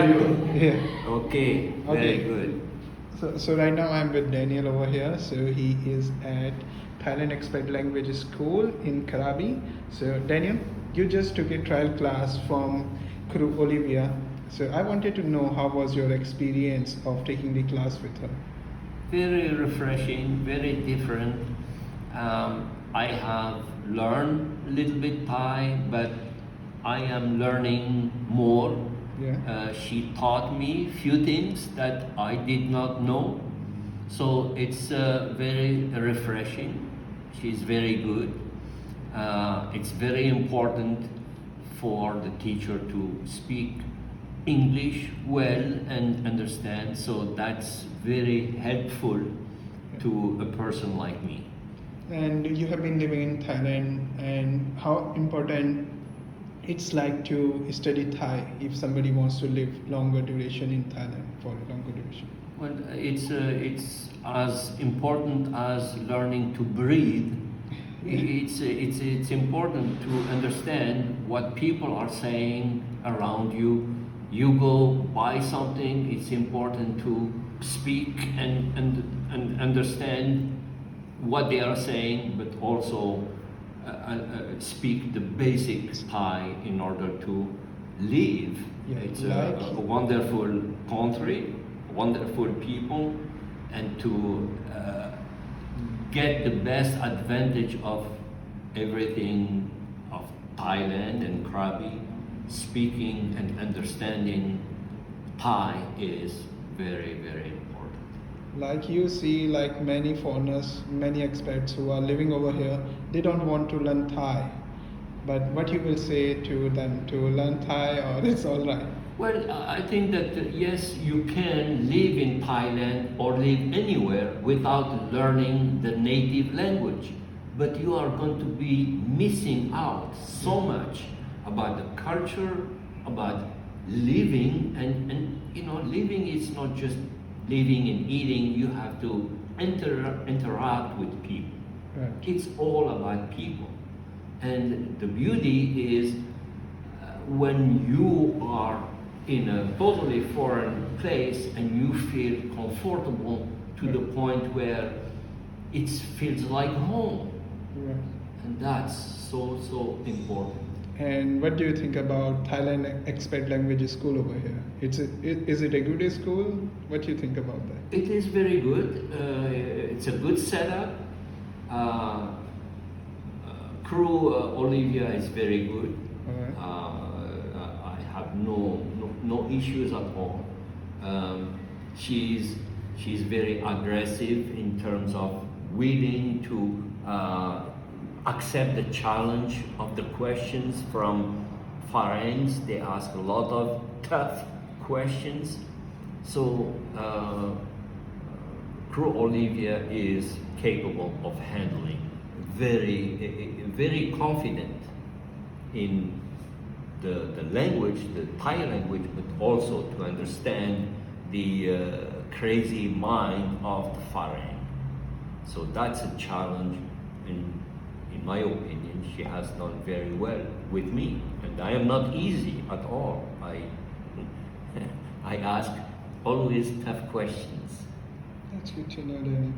are you? Yeah. Okay, very good. So right now I'm with Daniel over here. So he is at Thailand Expat Language School in Krabi. So Daniel, you just took a trial class from Crew Olivia. So I wanted to know how was your experience of taking the class with her? Very refreshing, very different. I have learned a little bit Thai, but I am learning more. Yeah. She taught me few things that I did not know, so it's very refreshing. She's very good. It's very important for the teacher to speak English well and understand, so that's very helpful to a person like me. And you have been living in Thailand, and how important it's like to study Thai if somebody wants to live longer duration in Thailand for a longer duration. Well, it's as important as learning to breathe. It's important to understand what people are saying around you. You go buy something, it's important to speak and understand what they are saying, but also speak the basic Thai in order to live. Yeah, It's like- a wonderful country, wonderful people, and to get the best advantage of everything of Thailand and Krabi, speaking and understanding Thai is very, very important. Like you see, like many foreigners, many expats who are living over here, they don't want to learn Thai. But what you will say to them to learn Thai, or it's all right? Well, I think that yes, you can live in Thailand or live anywhere without learning the native language, but you are going to be missing out so much about the culture, about living, and you know, living is not just living and eating. You have to interact with people. Right. It's all about people, and the beauty is when you are in a totally foreign place and you feel comfortable to the point where it feels like home, Right. and that's so important. And what do you think about Thailand Expat Language School over here? Is it a good school? What do you think about that? It is very good. It's a good setup. Crew Olivia is very good. Alright. I have no issues at all. She's very aggressive in terms of willing to accept the challenge of the questions from foreigners. They ask a lot of tough questions. So Crew Olivia is capable of handling, very confident in the language, the Thai language, but also to understand the crazy mind of the foreign. So that's a challenge, and in my opinion, she has done very well with me, and I am not easy at all. I ask always tough questions. That's good to know, Daniel.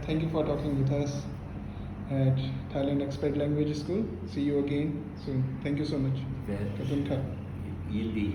Thank you for talking with us at Thailand Expat Language School. See you again soon. Thank you so much. Well, Kapun Ka. you'll be here.